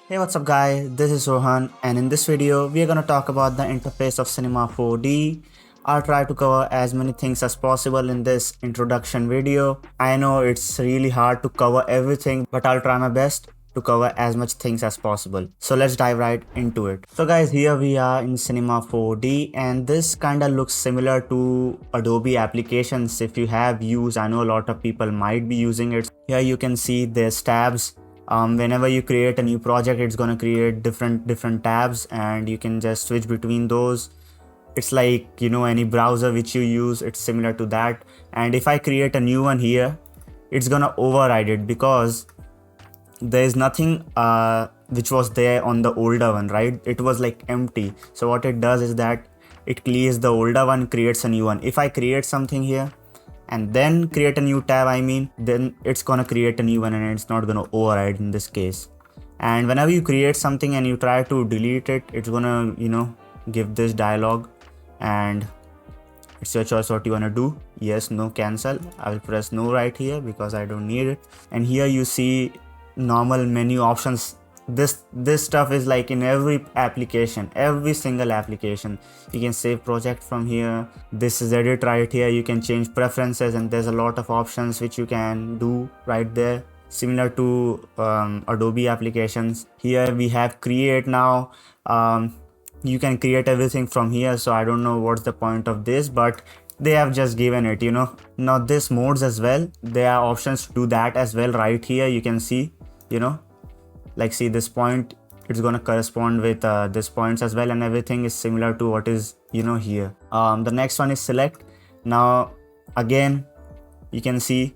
Hey, what's up guys, this is Rohan and in this video we are gonna talk about the interface of Cinema 4D. I'll try to cover as many things as possible in this introduction video. I know it's really hard to cover everything, but I'll try my best to cover as much things as possible. So let's dive right into it. So guys, here we are in Cinema 4D and this kinda looks similar to Adobe applications. If you have used, I know a lot of people might be using it. Here you can see there's tabs. Whenever you create a new project, it's gonna create different tabs and you can just switch between those. It's like, any browser which you use, it's similar to that. And if I create a new one here, it's gonna override it because there is nothing which was there on the older one, right? It was like empty. So what it does is that it clears the older one, creates a new one. If I create something here and then create a new tab, then it's gonna create a new one and it's not gonna override in this case. And whenever you create something and you try to delete it, it's gonna give this dialog and it's your choice what you want to do. Yes, no, cancel. I will press no right here because I don't need it. And here you see normal menu options. This stuff is like in every application, every single application. You can save project from here. This is edit right here. You can change preferences and there's a lot of options which you can do right there, similar to Adobe applications. Here we have create now. You can create everything from here, so I don't know what's the point of this, but they have just given it. Now this modes as well, there are options to do that as well. Right here you can see, like see this point, it's gonna correspond with this points as well, and everything is similar to what is here. The next one is select. Now again you can see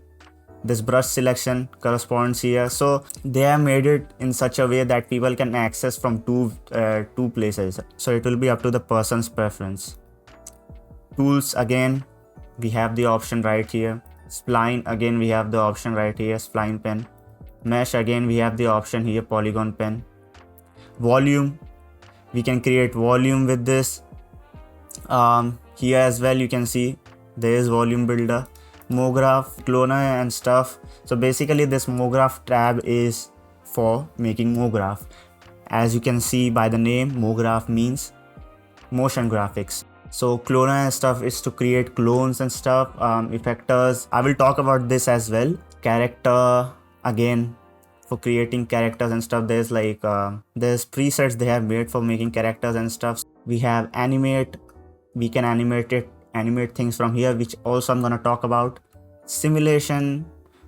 this brush selection corresponds here, so they have made it in such a way that people can access from two places, so it will be up to the person's preference. Tools, again we have the option right here. Spline, again we have the option right here, spline pen. Mesh, again we have the option here, polygon pen. Volume, we can create volume with this. Here as well you can see there is volume builder. MoGraph, cloner and stuff. So basically this MoGraph tab is for making MoGraph. As you can see by the name, MoGraph means motion graphics. So cloner and stuff is to create clones and stuff. Effectors, I will talk about this as well. Character, again for creating characters and stuff. There's like there's presets they have made for making characters and stuff. We have animate, we can animate things from here, which also I'm gonna talk about. Simulation,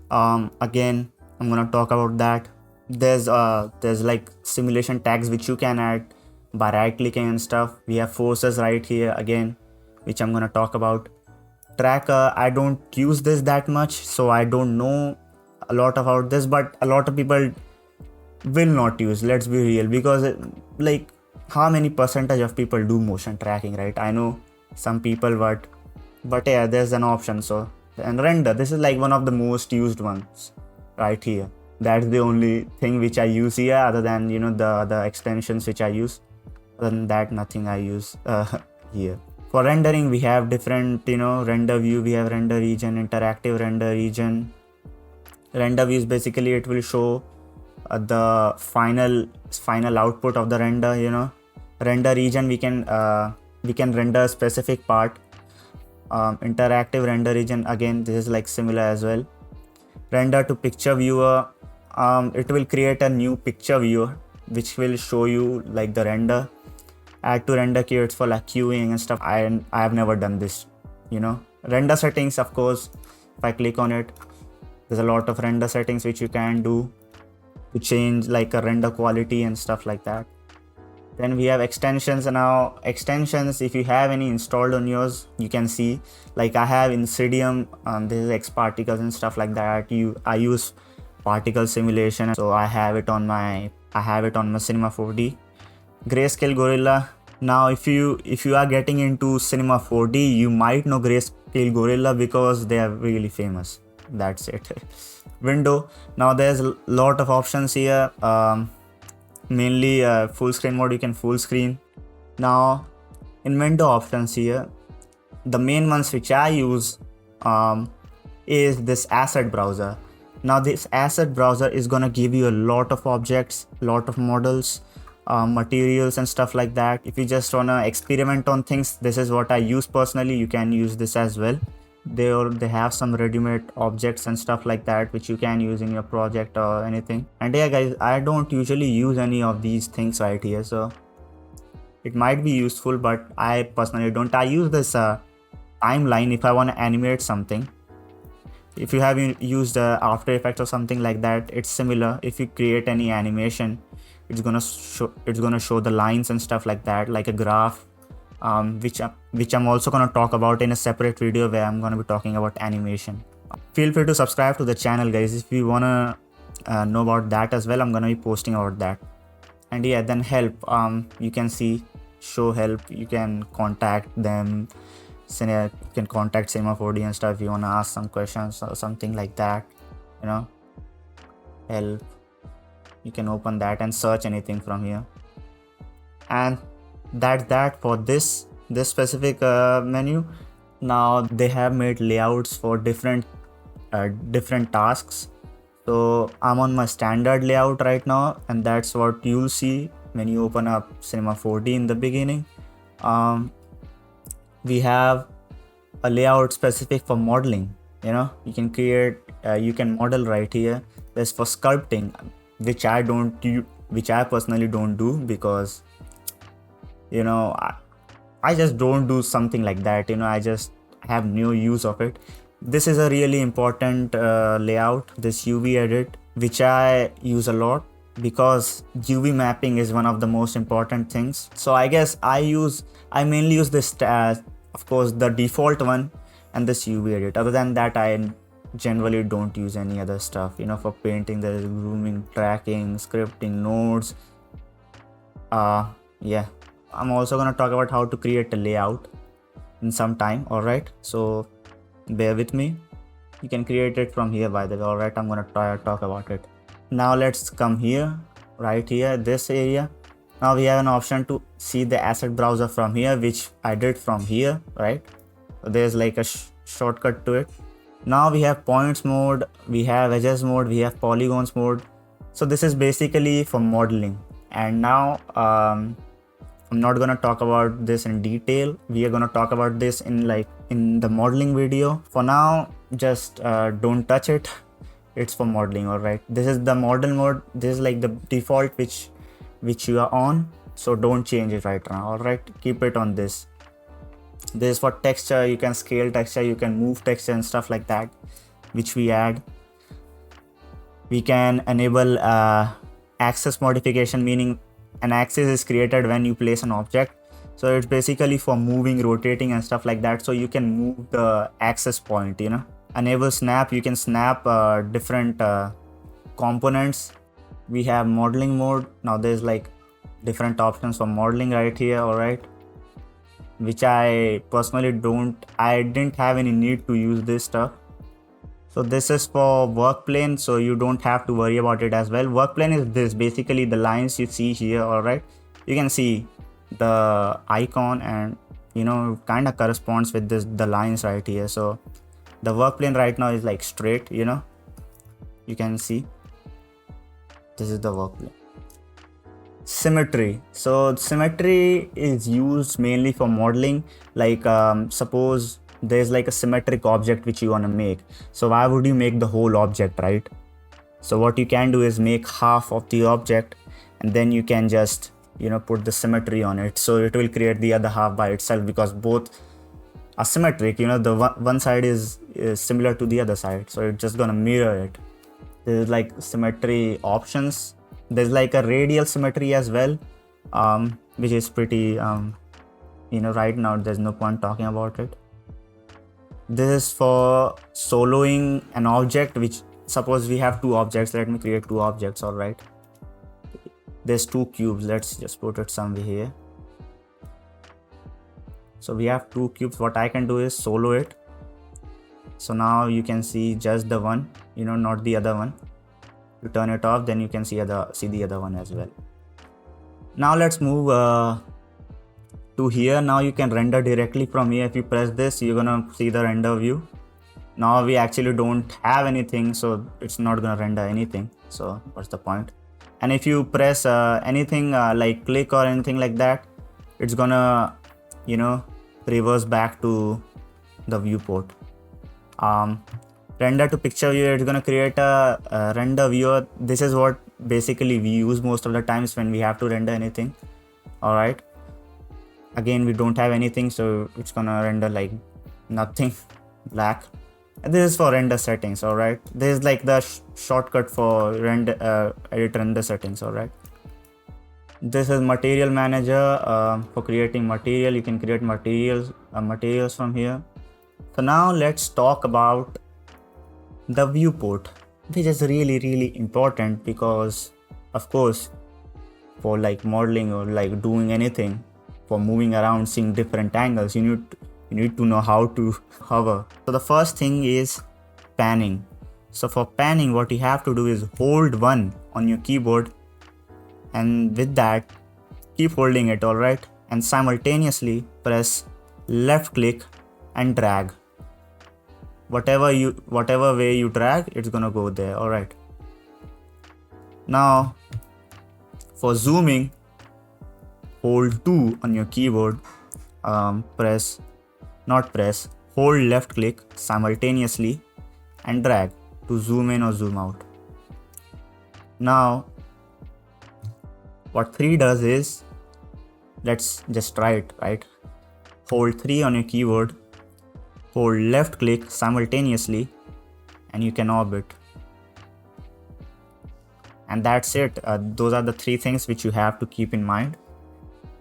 again I'm gonna talk about that. There's like simulation tags which you can add by right clicking and stuff. We have forces right here again, which I'm gonna talk about. Tracker, I don't use this that much, so I don't know a lot about this, but a lot of people will not use, let's be real, because like how many percentage of people do motion tracking, right? I know some people, but yeah, there's an option. So, and render, this is like one of the most used ones right here. That's the only thing which I use here, other than the extensions which I use. Other than that, nothing I use here. For rendering, we have different render view. We have render region, interactive render region. Render views, basically it will show the final output of the render. Render region, we can render a specific part. Interactive render region, again this is like similar as well. Render to picture viewer, it will create a new picture viewer which will show you like the render. Add to render key, it's for like queuing and stuff. I have never done this. Render settings, of course, if I click on it, there's a lot of render settings which you can do to change like a render quality and stuff like that. Then we have extensions. Now extensions, if you have any installed on yours, you can see like I have Insidium, this is X particles and stuff like that. I use particle simulation, so I have it on my Cinema 4D. Grayscale Gorilla. Now if you are getting into Cinema 4D, you might know Grayscale Gorilla because they are really famous. That's it. Window, now there's a lot of options here. Mainly full screen mode, you can full screen. Now in window options here, the main ones which I use is this asset browser. Now this asset browser is gonna give you a lot of objects, lot of models, materials and stuff like that. If you just wanna experiment on things, this is what I use personally. You can use this as well. They have some ready-made objects and stuff like that which you can use in your project or anything. And yeah guys, I don't usually use any of these things right here, so it might be useful, but I personally don't. I use this timeline if I want to animate something. If you have used After Effects or something like that, it's similar. If you create any animation, it's gonna show the lines and stuff like that, like a graph, which I'm also gonna talk about in a separate video where I'm gonna be talking about animation. Feel free to subscribe to the channel, guys, if you wanna know about that as well. I'm gonna be posting about that. And yeah, then help. You can see show help. You can contact them. You can contact Cinema 4D and stuff if you wanna ask some questions or something like that. You know, help. You can open that and search anything from here. And that's that for this specific menu. Now they have made layouts for different tasks. So I'm on my standard layout right now, and that's what you'll see when you open up Cinema 4D in the beginning. We have a layout specific for modeling. You know, you can create, you can model right here. There's for sculpting, which I personally don't do, because you know I just don't do something like that. You know, I just have no use of it. This is a really important layout, this UV edit, which I use a lot because UV mapping is one of the most important things. So I guess I mainly use this of course the default one and this UV edit. Other than that, I generally don't use any other stuff. You know, for painting there is grooming, tracking, scripting, nodes. Yeah, I'm also gonna talk about how to create a layout in some time. Alright, so bear with me. You can create it from here, by the way. Alright, I'm gonna talk about it. Now let's come here, right here, this area. Now we have an option to see the asset browser from here, which I did from here, right? So there's like a shortcut to it. Now we have points mode, we have edges mode, we have polygons mode. So this is basically for modeling. And now I'm not gonna talk about this in detail. We are gonna talk about this in the modeling video. For now, just don't touch it. It's for modeling. All right, this is the model mode. This is like the default which you are on, so don't change it right now. All right, keep it on this. This is for texture. You can scale texture, you can move texture and stuff like that, which we add. We can enable axis modification, meaning an axis is created when you place an object. So it's basically for moving, rotating and stuff like that. So you can move the axis point, you know. Enable snap, you can snap different components. We have modeling mode. Now there's like different options for modeling right here. All right, which I personally didn't have any need to use this stuff. So this is for work plane, so you don't have to worry about it as well. Work plane is this, basically the lines you see here. All right, you can see the icon, and you know, kind of corresponds with the lines right here. So the work plane right now is like straight, you know, you can see this is the work plane. Symmetry. So symmetry is used mainly for modeling. Like suppose there's like a symmetric object which you want to make. So why would you make the whole object, right? So what you can do is make half of the object, and then you can just, you know, put the symmetry on it. So it will create the other half by itself, because both are symmetric. You know, the one side is similar to the other side, so it's just gonna mirror it. There's like symmetry options. There's like a radial symmetry as well, which is pretty you know, right now there's no point talking about it. This is for soloing an object, which suppose we have two objects. Let me create two objects. All right, there's two cubes. Let's just put it somewhere here. So we have two cubes. What I can do is solo it. So now you can see just the one, you know, not the other one. You turn it off, then you can see the other one as well. Now let's move to here. Now you can render directly from here. If you press this, you're gonna see the render view. Now we actually don't have anything, so it's not gonna render anything. So what's the point? And if you press anything like click or anything like that, it's gonna, you know, reverse back to the viewport. Render to picture viewer, it's gonna create a render viewer. This is what basically we use most of the times when we have to render anything. All right, again we don't have anything, so it's gonna render like nothing, black. And this is for render settings. All right, this is like the shortcut for render edit render settings. All right, this is material manager for creating material. You can create materials from here. So now let's talk about the viewport, which is really important, because of course for like modeling or like doing anything, for moving around, seeing different angles, you need to know how to hover. So the first thing is panning. So for panning, what you have to do is hold 1 on your keyboard, and with that keep holding it, all right, and simultaneously press left click and drag. Whatever way you drag, it's gonna go there. All right, now for zooming, hold 2 on your keyboard, hold left click simultaneously and drag to zoom in or zoom out. Now what 3 does is, let's just try it, right? Hold 3 on your keyboard, hold left click simultaneously, and you can orbit. And that's it. Those are the 3 things which you have to keep in mind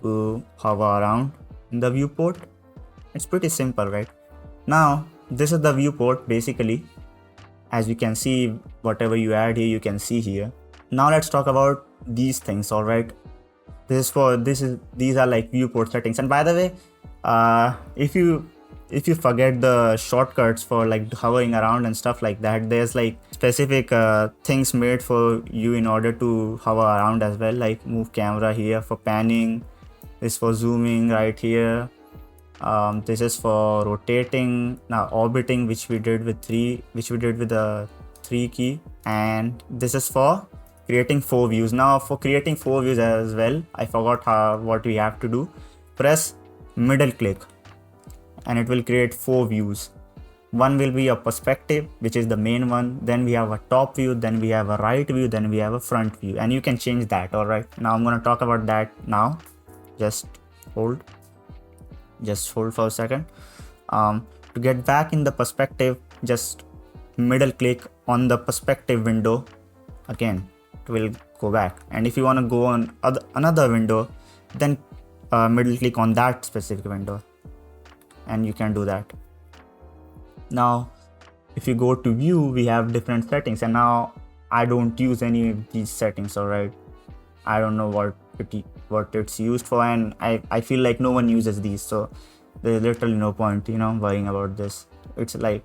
to hover around in the viewport. It's pretty simple, right? Now this is the viewport basically. As you can see, whatever you add here, you can see here. Now let's talk about these things. All right, these are like viewport settings. And by the way, if you forget the shortcuts for like hovering around and stuff like that, there's like specific things made for you in order to hover around as well, like move camera here for panning, this for zooming right here, this is for rotating, now orbiting, which we did with the 3 key, and this is for creating 4 views. Now for creating 4 views as well, I forgot what we have to do. Press middle click and it will create 4 views. One will be a perspective, which is the main one. Then we have a top view, then we have a right view, then we have a front view, and you can change that. All right, now I'm going to talk about that now. Just hold for a second. To get back in the perspective, just middle click on the perspective window. Again, it will go back. And if you want to go on another window, then middle click on that specific window, and you can do that. Now if you go to view, we have different settings, and now I don't use any of these settings. All right, I don't know what it's used for, and I feel like no one uses these, so there's literally no point worrying about this. It's like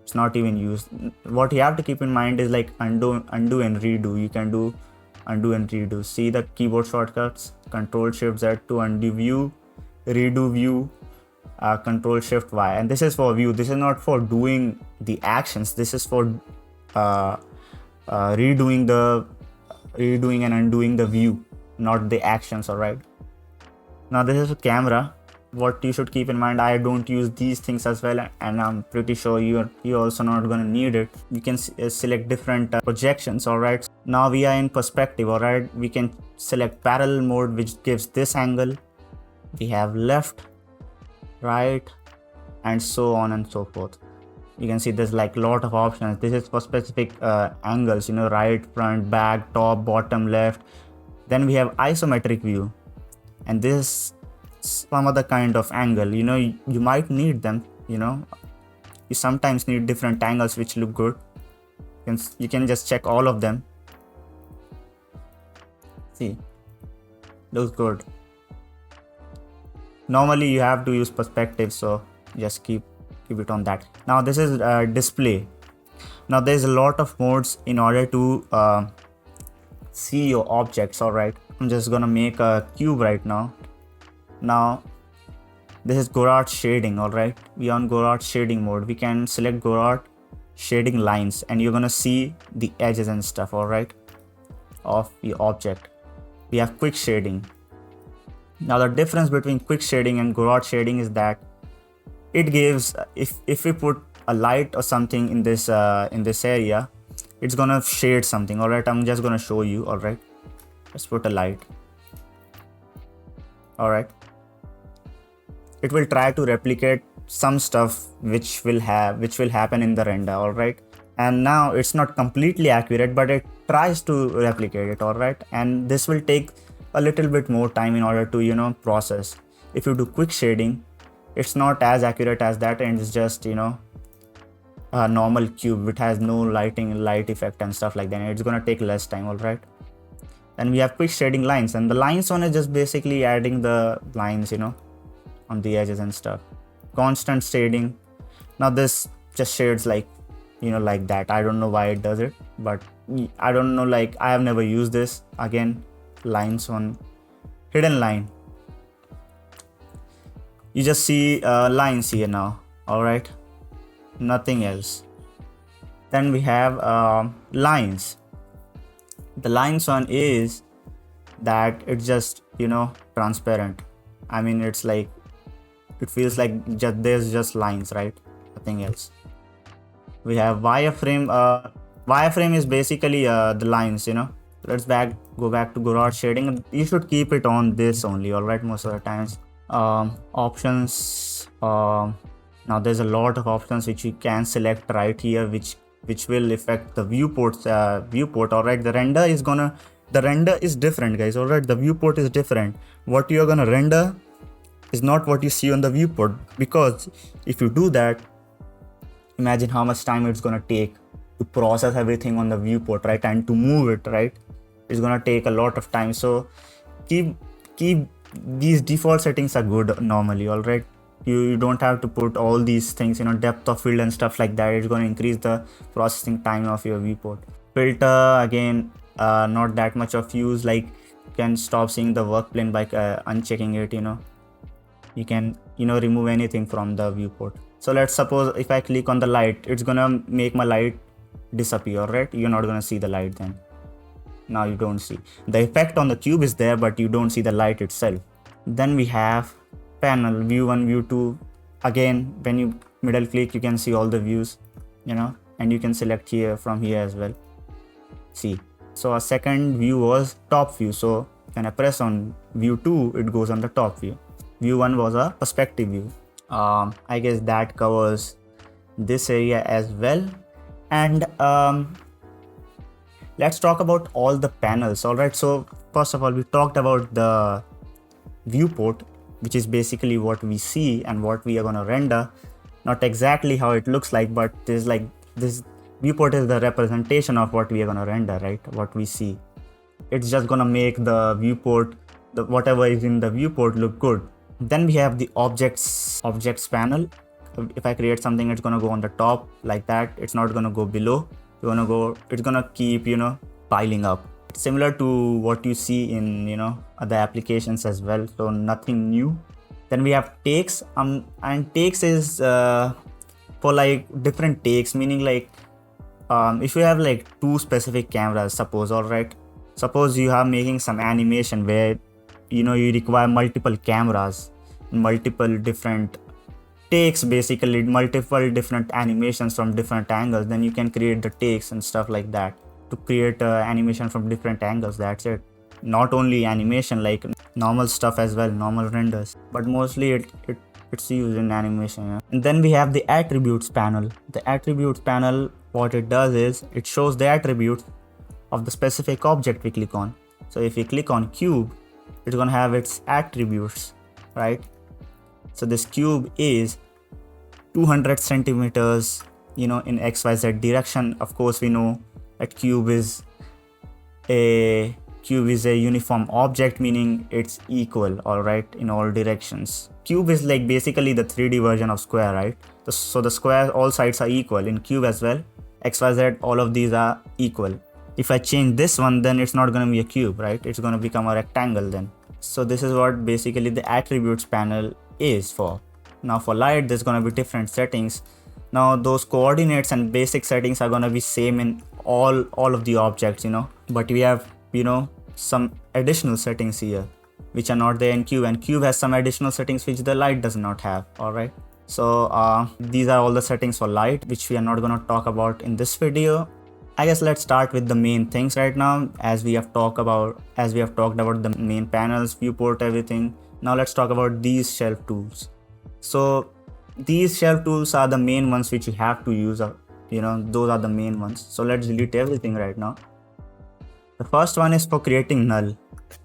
it's not even used. What you have to keep in mind is like undo and redo. You can do undo and redo. See the keyboard shortcuts: Control Shift Z to undo view, redo view, Control Shift Y. And this is for view. This is not for doing the actions. This is for redoing and undoing the view, not the actions. All right, now this is a camera. What you should keep in mind, I don't use these things as well, and I'm pretty sure you're also not going to need it. You can select different projections. All right, now we are in perspective. All right, we can select parallel mode, which gives this angle. We have left, right, and so on and so forth. You can see there's like a lot of options. This is for specific angles, right, front, back, top, bottom, left. Then we have isometric view, and this some other kind of angle. You might need them. You sometimes need different angles which look good. You can just check all of them. See, looks good. Normally you have to use perspective, so just keep it on that. Now this is display. Now there's a lot of modes in order to see your objects. All right, I'm just gonna make a cube right now. Now This is Gouraud shading, alright? We are on Gouraud shading mode. We can select Gouraud shading lines and you're gonna see the edges and stuff, alright, of the object. We have quick shading. Now the difference between quick shading and Gouraud shading is that it gives, if we put a light or something in this area, it's gonna shade something. Alright, I'm just gonna show you. Alright, let's put a light. Alright, it will try to replicate some stuff which will happen in the render. Alright, and now it's not completely accurate, but it tries to replicate it. Alright, and this will take a little bit more time in order to process. If you do quick shading, it's not as accurate as that, and it's just a normal cube which has no light effect and stuff like that. It's gonna take less time. Alright, and we have quick shading lines, and the lines one is just basically adding the lines on the edges and stuff. Constant shading, now this just shades like like that. I don't know why it does it, but I don't know, like I have never used this. Again, lines on hidden line, you just see lines here now. Alright, nothing else. Then we have lines. The lines one is that it's just transparent. I mean, it's like, it feels like there's just lines, right? Nothing else. We have wireframe. Wireframe is basically the lines. Let's go back to Gouraud shading. You should keep it on this only. Alright, most of the times. Options. Now there's a lot of options which you can select right here, which will affect the viewport. Alright, the render is different, guys. Alright, the viewport is different. What you're gonna render is not what you see on the viewport, because if you do that, imagine how much time it's gonna take to process everything on the viewport, right? And to move it, right? It's gonna take a lot of time. So keep these default settings are good normally. Alright, you don't have to put all these things, depth of field and stuff like that. It's going to increase the processing time of your viewport. Filter, again, not that much of use. Like, you can stop seeing the work plane by unchecking it. You can remove anything from the viewport. So let's suppose if I click on the light, it's gonna make my light disappear, right? You're not gonna see the light then. Now you don't see the effect on the cube is there, but you don't see the light itself. Then we have panel, view 1, view 2. Again, when you middle click, you can see all the views, and you can select here from here as well. See, so our second view was top view. So when I press on view 2, it goes on the top view. View 1 was a perspective view. I guess that covers this area as well. And let's talk about all the panels. All right, so first of all, we talked about the viewport, which is basically what we see and what we are going to render. Not exactly how it looks like, but this viewport is the representation of what we are going to render, right? What we see. It's just going to make the viewport, whatever is in the viewport, look good. Then we have the objects panel. If I create something, it's going to go on the top like that. It's not going to go below. It's going to keep, piling up. It's similar to what you see in, other applications as well. So nothing new. Then we have takes. And takes is for like different takes, meaning like if you have like two specific cameras, suppose, all right. Suppose you are making some animation where you require multiple cameras, multiple different takes, basically multiple different animations from different angles. Then you can create the takes and stuff like that to create animation from different angles. That's it. Not only animation, like normal stuff as well, normal renders, but mostly it's used in animation. Yeah. And then we have the attributes panel. The attributes panel, what it does is it shows the attributes of the specific object we click on. So if we click on cube, it's gonna have its attributes, right? So this cube is 200 centimeters, in XYZ direction. Of course, we know that cube is a uniform object, meaning it's equal, all right, in all directions. Cube is like basically the 3D version of square, right? So the square, all sides are equal in cube as well. XYZ, all of these are equal. If I change this one, then it's not going to be a cube, right? It's going to become a rectangle then. So this is what basically the attributes panel is for. Now for light, there's gonna be different settings. Now those coordinates and basic settings are gonna be same in all of the objects, but we have, some additional settings here which are not there in cube, and cube has some additional settings which the light does not have. All right, so these are all the settings for light which we are not going to talk about in this video. I guess let's start with the main things right now, as we have talked about the main panels, viewport, everything. Now let's talk about these shelf tools. So these shelf tools are the main ones which you have to use. Those are the main ones. So let's delete everything right now. The first one is for creating null.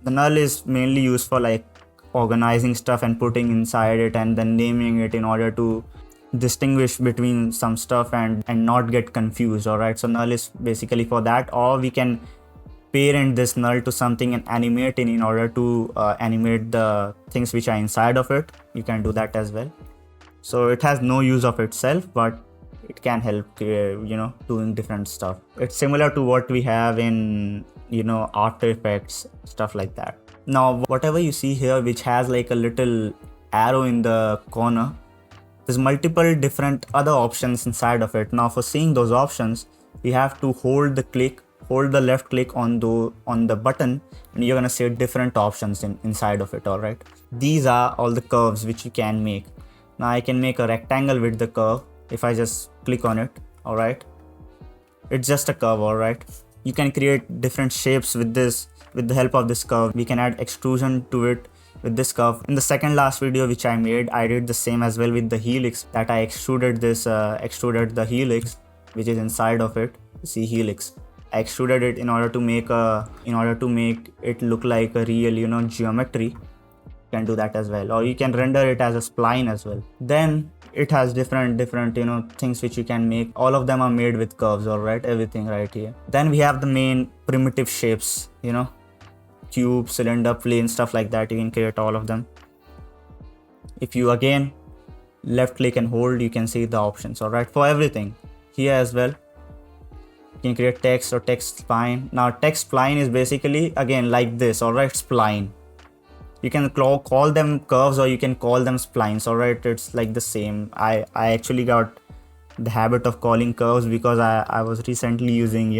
The null is mainly used for like organizing stuff and putting inside it and then naming it in order to distinguish between some stuff and not get confused. All right, so null is basically for that, or we can parent this null to something and animate it in order to animate the things which are inside of it. You can do that as well. So it has no use of itself, but it can help doing different stuff. It's similar to what we have in After Effects, stuff like that. Now whatever you see here which has like a little arrow in the corner, there's multiple different other options inside of it. Now for seeing those options, we have to hold the left click on the button, and you're gonna see different options inside of it. All right, these are all the curves which you can make. Now I can make a rectangle with the curve if I just click on it. All right, it's just a curve. All right, you can create different shapes with the help of this curve. We can add extrusion to it with this curve. In the second last video which I made, I did the same as well with the helix, that I extruded the helix which is inside of it. See, helix, I extruded it in order to make it look like a real geometry. You can do that as well, or you can render it as a spline as well. Then it has different things which you can make. All of them are made with curves. All right, everything right here. Then we have the main primitive shapes, cube, cylinder, plane, stuff like that. You can create all of them. If you again left click and hold, you can see the options. All right, for everything here as well. You can create text or text spline. Now text spline is basically again like this. All right, spline. You can call them curves or you can call them splines. All right, it's like the same. I actually got the habit of calling curves because I was recently using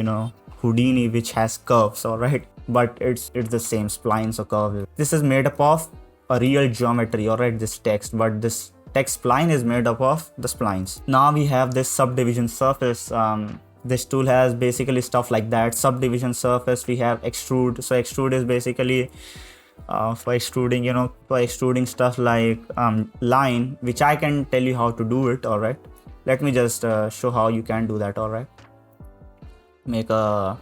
Houdini, which has curves. All right, but it's the same, splines or curves. This is made up of a real geometry. All right, this text, but this text spline is made up of the splines. Now we have this subdivision surface. This tool has basically stuff like that. Subdivision surface, we have extrude. So extrude is basically for extruding stuff like line, which I can tell you how to do it. All right, let me just show how you can do that. All right, make a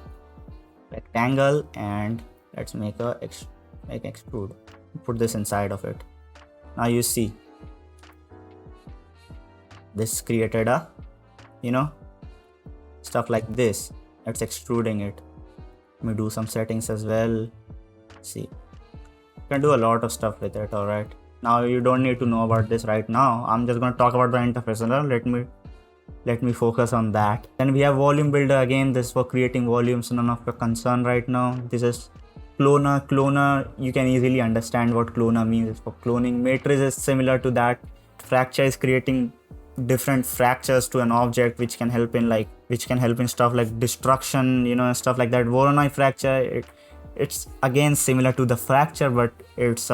rectangle and let's make extrude. Put this inside of it. Now you see this created a stuff like this. It's extruding it. Let me do some settings as well. See, you can do a lot of stuff with it. All right, now you don't need to know about this right now. I'm just going to talk about the interface. Let me focus on that. Then we have volume builder. Again, this is for creating volumes, none of your concern right now. This is cloner. You can easily understand what cloner means. It's for cloning. Matrix is similar to that. Fracture is creating different fractures to an object, which can help in stuff like destruction, stuff like that. Voronoi fracture, it's again similar to the fracture, but it's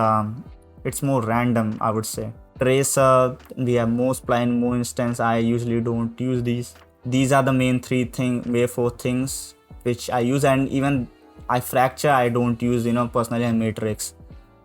more random, I would say. Tracer, we have Mo spline, Mo instance. I usually don't use these. These are the main four things which I use, and even I fracture, I don't use personally a matrix.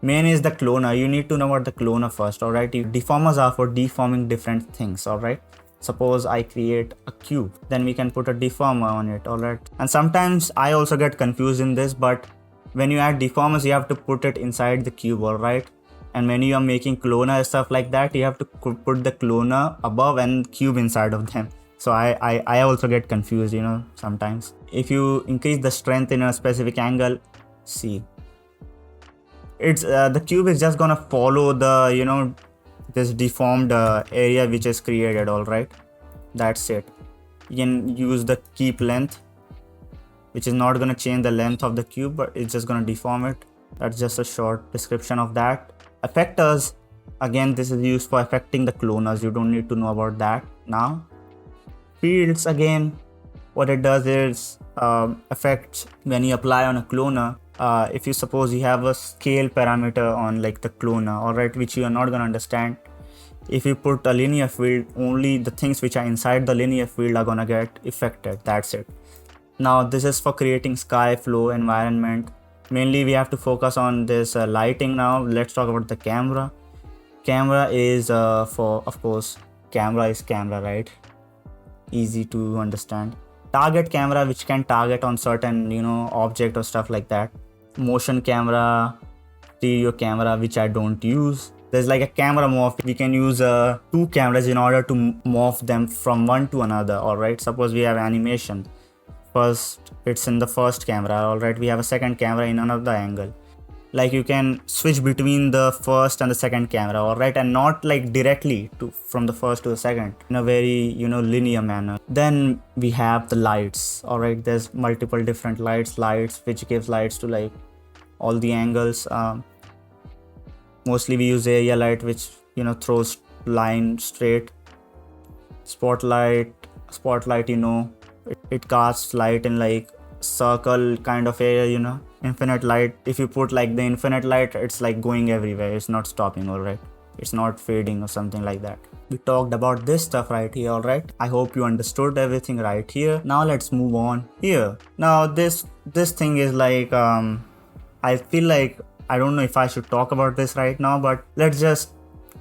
Main is the cloner. You need to know about the cloner first. All right, deformers are for deforming different things. All right, suppose I create a cube, then we can put a deformer on it. All right, and sometimes I also get confused in this, but when you add deformers, you have to put it inside the cube. All right, and when you are making cloner stuff like that, you have to put the cloner above and cube inside of them. So I also get confused sometimes. If you increase the strength in a specific angle, see, it's the cube is just gonna follow the this deformed area which is created. All right, that's it. You can use the keep length, which is not gonna change the length of the cube, but it's just gonna deform it. That's just a short description of that. Effectors, Again, this is used for affecting the cloners. You don't need to know about that now. Fields, again, what it does is affects when you apply on a cloner. If you suppose you have a scale parameter on like the cloner, alright, which you are not gonna understand. If you put a linear field, only the things which are inside the linear field are gonna get affected. That's it. Now this is for creating sky, flow, environment. Mainly we have to focus on this lighting now. Let's talk about the camera. Camera is for, of course, camera is camera, right? Easy to understand. Target camera, which can target on certain, object or stuff like that. Motion camera, stereo camera, which I don't use. There's like a camera morph. We can use two cameras in order to morph them from one to another. Alright, suppose we have animation. First, it's in the first camera. Alright, we have a second camera in another angle. Like you can switch between the first and the second camera, alright, and not like directly from the first to the second in a very linear manner. Then we have the lights. Alright, there's multiple different lights which gives lights to like all the angles. Mostly we use area light, which throws line straight. Spotlight, it casts light in like circle kind of area. Infinite light, if you put like the infinite light, it's like going everywhere, it's not stopping, alright, it's not fading or something like that. We talked about this stuff right here, alright. I hope you understood everything right here. Now let's move on here. Now this thing is like I feel like I don't know if I should talk about this right now, but let's just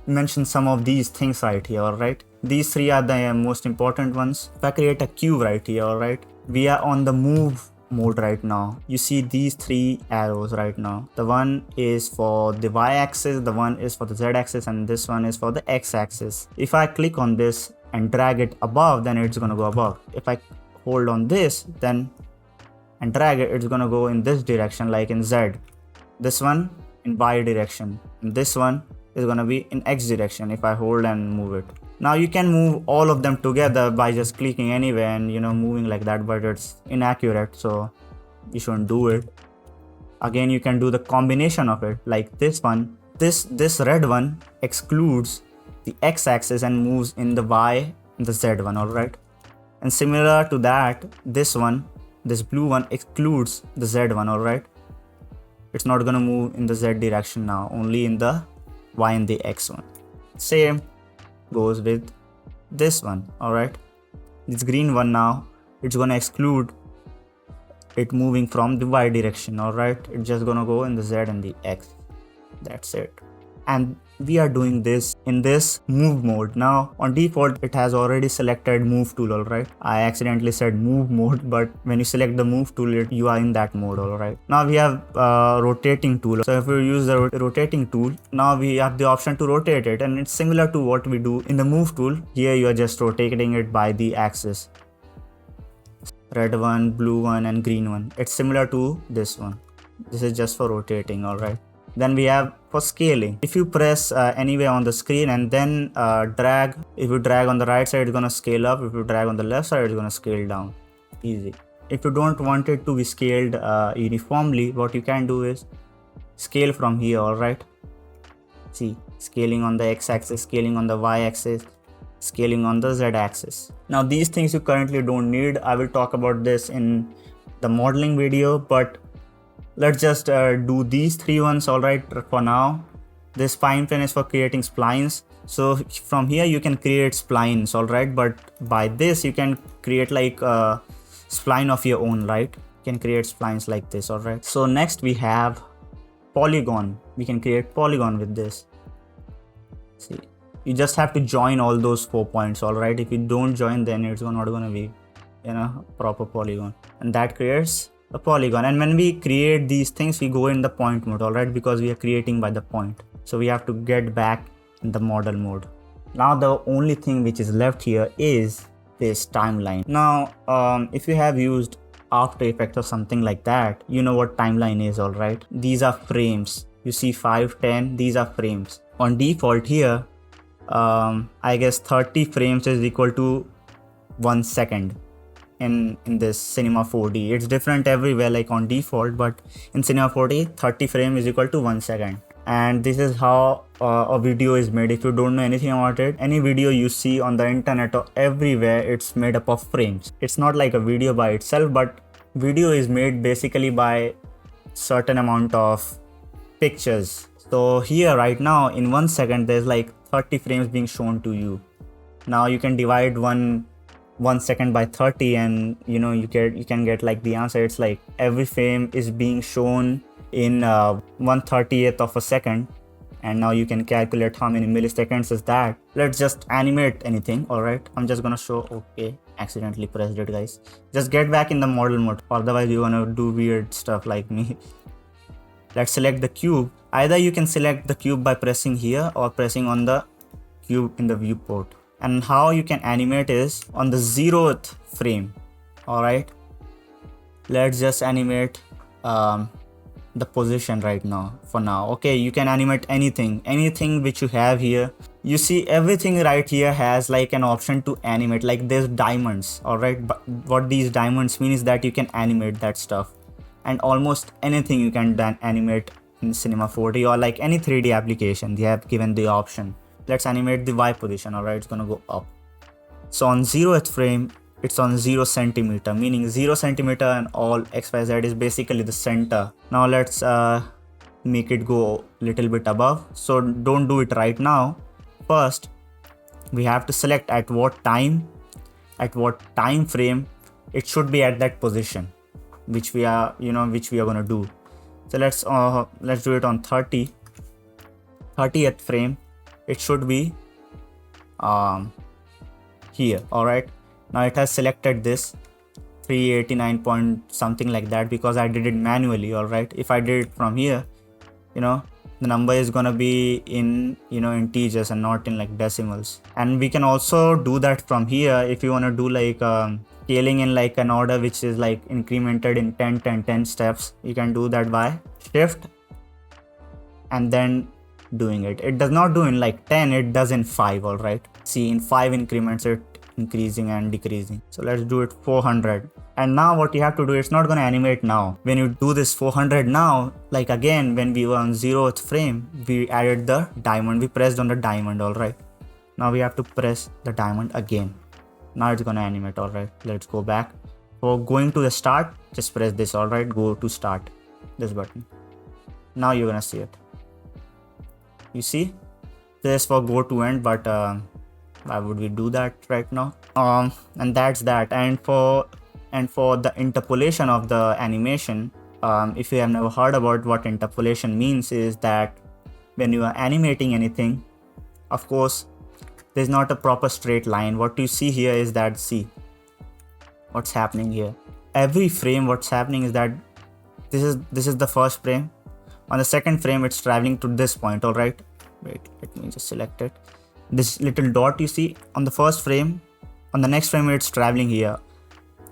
mention some of these things right here, alright. These three are the most important ones. If I create a cube right here, alright, we are on the move mode right now. You see these three arrows right now. The one is for the y-axis, the one is for the z-axis, and this one is for the x-axis. If I click on this and drag it above, then it's gonna go above. If I hold on this then and drag it, it's gonna go in this direction, like in z. This one in y direction, and this one is gonna be in x direction if I hold and move it. Now you can move all of them together by just clicking anywhere and moving like that, but it's inaccurate, so you shouldn't do it. Again, you can do the combination of it, like this one. This red one excludes the x-axis and moves in the y and the z one, alright. And similar to that, this blue one excludes the z one, alright. It's not gonna move in the z direction now, only in the y and the x one. Same goes with this one, alright. This green one now, it's gonna exclude it moving from the y direction, alright. It's just gonna go in the z and the x. That's it. And we are doing this in this move mode. Now on default it has already selected move tool, alright. I accidentally said move mode, but when you select the move tool, you are in that mode, alright. Now we have rotating tool. So if we use the rotating tool, now we have the option to rotate it, and it's similar to what we do in the move tool. Here you are just rotating it by the axis. Red one, blue one, and green one. It's similar to this one. This is just for rotating, alright. Then we have for scaling. If you press anywhere on the screen and then drag, if you drag on the right side, it's gonna scale up. If you drag on the left side, it's gonna scale down. Easy. If you don't want it to be scaled uniformly, what you can do is scale from here, alright. See, scaling on the x-axis, scaling on the y-axis, scaling on the z-axis. Now these things you currently don't need. I will talk about this in the modeling video, but let's just do these three ones, alright, for now. This fine plane is for creating splines. So from here you can create splines, alright, but by this you can create like a spline of your own, right? You can create splines like this, alright. So next we have polygon. We can create polygon with this. See, you just have to join all those 4 points, alright. If you don't join, then it's not gonna be proper polygon, and that creates a polygon. And when we create these things, we go in the point mode, alright, because we are creating by the point. So we have to get back in the model mode. Now the only thing which is left here is this timeline. Now if you have used After Effects or something like that, you know what timeline is, alright. These are frames. You see 5, 10, these are frames. On default here, I guess 30 frames is equal to 1 second. In this Cinema 4D, it's different everywhere, like on default, but in Cinema 4D 30 frame is equal to 1 second. And this is how a video is made. If you don't know anything about it, any video you see on the internet or everywhere, it's made up of frames. It's not like a video by itself, but video is made basically by certain amount of pictures. So here right now in 1 second there's like 30 frames being shown to you. Now you can divide one second by 30 and you can get like the answer. It's like every frame is being shown in 1/30th of a second, and now you can calculate how many milliseconds is that. Let's just animate anything. All right, I'm just gonna show. Okay, accidentally pressed it, guys. Just get back in the model mode, otherwise you're gonna do weird stuff like me. Let's select the cube. Either you can select the cube by pressing here or pressing on the cube in the viewport. And how you can animate is on the 0th frame. All right, let's just animate the position right now for now. Okay, you can animate anything which you have here. You see everything right here has like an option to animate, like there's diamonds. All right, but what these diamonds mean is that you can animate that stuff, and almost anything you can animate in Cinema 4D or like any 3D application. They have given the option. Let's animate the Y position. All right, it's gonna go up. So on 0th frame, it's on 0 centimeter, meaning 0 centimeter and all XYZ is basically the center. Now let's make it go a little bit above. So don't do it right now. First, we have to select at what time frame it should be at that position, which we are gonna do. So let's do it on 30th frame. It should be here. All right. Now it has selected this 389 point something like that because I did it manually. All right, if I did it from here, the number is gonna be in integers and not in like decimals. And we can also do that from here if you want to do like scaling in like an order which is like incremented in 10 steps. You can do that by shift and then doing it. It does not do in like 10, it does in 5. All right, see, in 5 increments it increasing and decreasing. So let's do it 400. And now what you have to do, it's not going to animate now. When you do this 400 now, like again when we were on 0th frame, we added the diamond, we pressed on the diamond. All right, now we have to press the diamond again. Now it's going to animate. All right, let's go back. For going to the start, just press this. All right, go to start, this button. Now you're going to see it. You see, this is for go to end, but why would we do that right now? And that's that. And for the interpolation of the animation, if you have never heard about what interpolation means, is that when you are animating anything, of course there's not a proper straight line. What you see here is that, see what's happening here. Every frame, what's happening is that this is the first frame. On the second frame, it's traveling to this point. All right, wait, let me just select it. This little dot you see on the first frame, on the next frame it's traveling here,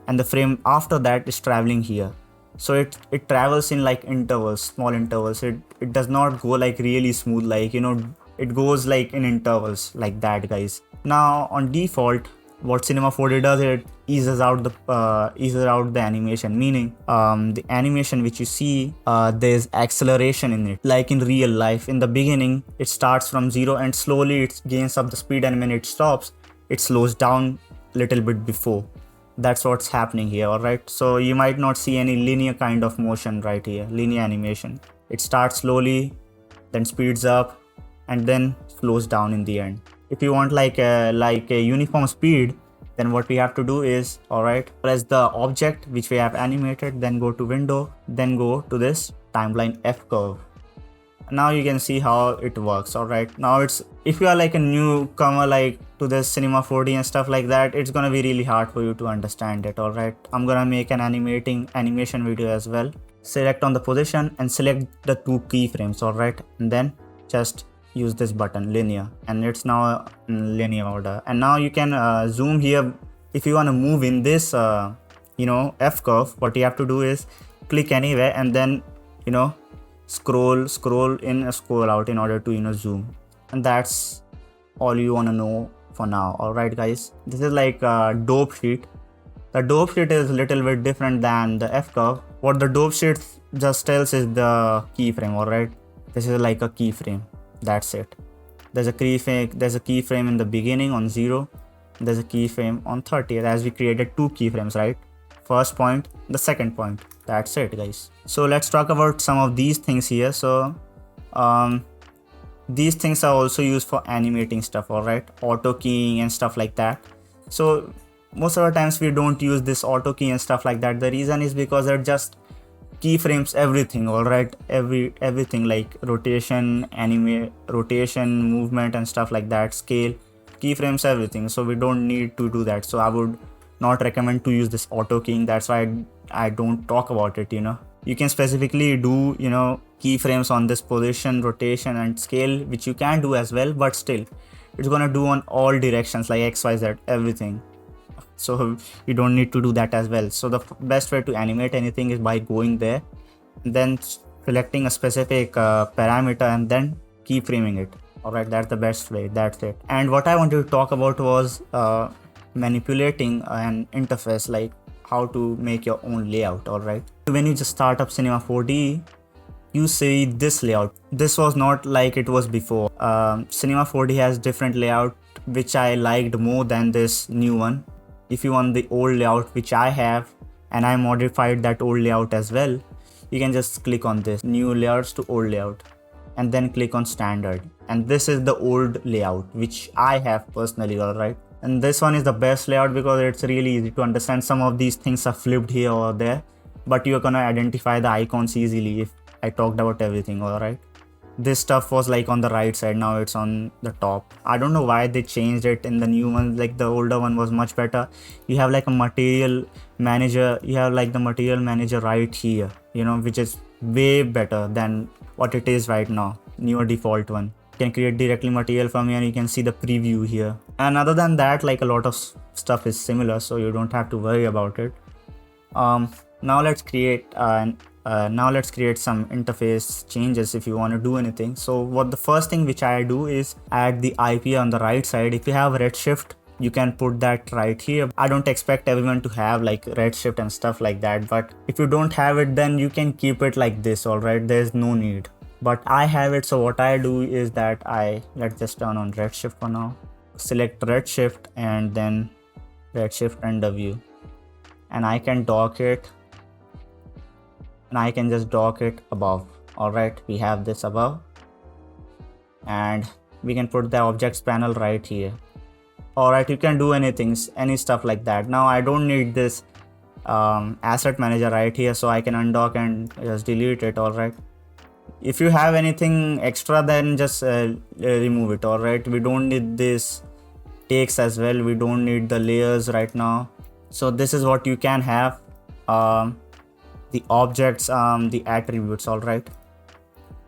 and the frame after that is traveling here. So it travels in like intervals, small intervals. It does not go like really smooth, like it goes like in intervals like that, guys. Now on default, what Cinema 4D does, it eases out the animation, meaning the animation which you see, there's acceleration in it, like in real life. In the beginning it starts from 0 and slowly it gains up the speed, and when it stops it slows down a little bit before. That's what's happening here. All right, so you might not see any linear kind of motion right here, linear animation. It starts slowly, then speeds up, and then slows down in the end. If you want like a uniform speed, then what we have to do is, all right, press the object which we have animated, then go to window, then go to this timeline F curve. Now you can see how it works. All right, now if you are like a newcomer like to this Cinema 4D and stuff like that, it's gonna be really hard for you to understand it. All right, I'm gonna make an animation video as well. Select on the position and select the 2 keyframes. All right, and then just use this button, linear, and it's now in linear order. And now you can zoom here. If you want to move in this F curve, what you have to do is click anywhere and then scroll in, scroll out in order to zoom. And that's all you want to know for now. All right, guys, this is like a dope sheet. The dope sheet is a little bit different than the F curve. What the dope sheet just tells is the keyframe. All right, This is like a keyframe. That's it. There's a keyframe in the beginning on 0. There's a keyframe on 30, as we created 2 keyframes, right? First point, the second point. That's it, guys. So let's talk about some of these things here. So these things are also used for animating stuff, all right? Auto keying and stuff like that. So most of the times we don't use this auto key and stuff like that. The reason is because they're just keyframes everything, all right? Everything like rotation, movement and stuff like that, scale, keyframes everything. So we don't need to do that. So I would not recommend to use this auto keying. That's why I don't talk about it. You can specifically do keyframes on this position, rotation and scale, which you can do as well, but still it's gonna do on all directions like XYZ, everything. So you don't need to do that as well. So the best way to animate anything is by going there, then selecting a specific parameter and then keyframing it. All right, that's the best way. That's it. And what I wanted to talk about was manipulating an interface, like how to make your own layout. All right, when you just start up Cinema 4D, you see this layout. This was not like it was before. Cinema 4D has different layout, which I liked more than this new one. If you want the old layout, which I have, and I modified that old layout as well, you can just click on this new layouts to old layout and then click on standard. And this is the old layout, which I have personally, all right? And this one is the best layout because it's really easy to understand. Some of these things are flipped here or there, but you're gonna identify the icons easily if I talked about everything, all right? This stuff was like on the right side, now it's on the top. I don't know why they changed it in the new one. Like the older one was much better. You have like a material manager, right here, which is way better than what it is right now. Newer default one. You can create directly material from here and you can see the preview here. And other than that, like a lot of stuff is similar, so you don't have to worry about it. Now let's create some interface changes if you want to do anything. So the first thing which I do is add the IP on the right side. If you have Redshift, you can put that right here. I don't expect everyone to have like Redshift and stuff like that, but if you don't have it, then you can keep it like this, all right? There's no need, but I have it. So what I do is that let's just turn on Redshift for now. Select Redshift and then Redshift under view, and I can dock it. And I can just dock it above. All right, we have this above, and we can put the objects panel right here. All right, you can do any stuff like that. Now I don't need this asset manager right here, so I can undock and just delete it. All right, if you have anything extra, then just remove it. All right, we don't need this takes as well. We don't need the layers right now. So this is what you can have. The objects, the attributes, all right?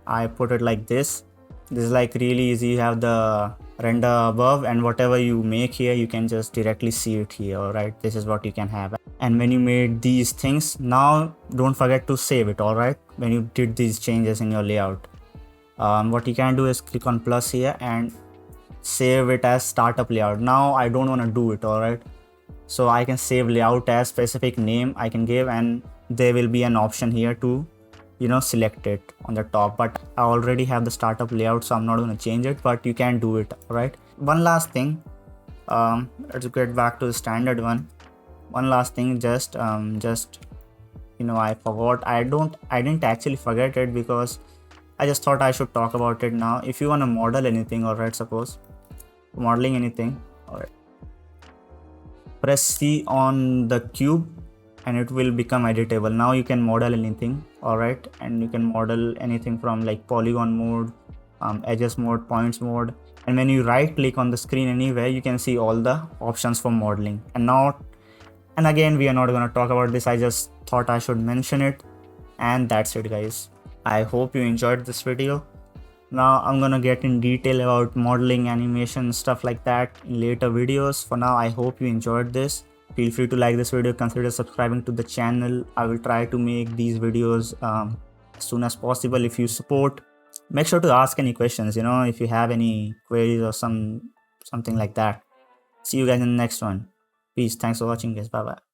I put it like this. This is like really easy. You have the render above, and whatever you make here, you can just directly see it here, all right? This is what you can have. And when you made these things, now don't forget to save it, all right? When you did these changes in your layout, what you can do is click on plus here and save it as startup layout. Now I don't want to do it, all right? So I can save layout as specific name I can give, and there will be an option here to select it on the top, but I already have the startup layout, so I'm not going to change it, but you can do it, right? One last thing, let's get back to the standard one. One last thing, just I forgot. I didn't actually forget it because I just thought I should talk about it now. If you want to model anything, all right, suppose modeling anything, all right, press C on the cube and it will become editable. Now you can model anything, all right? And you can model anything from like polygon mode, edges mode, points mode. And when you right click on the screen anywhere, you can see all the options for modeling. And again, we are not going to talk about this. I just thought I should mention it. And that's it, guys. I hope you enjoyed this video. Now I'm gonna get in detail about modeling, animation, stuff like that in later videos. For now, I hope you enjoyed this. Feel free to like this video, consider subscribing to the channel. I will try to make these videos as soon as possible. If you support, make sure to ask any questions, if you have any queries or something like that. See you guys in the next one. Peace. Thanks for watching, guys. Bye bye.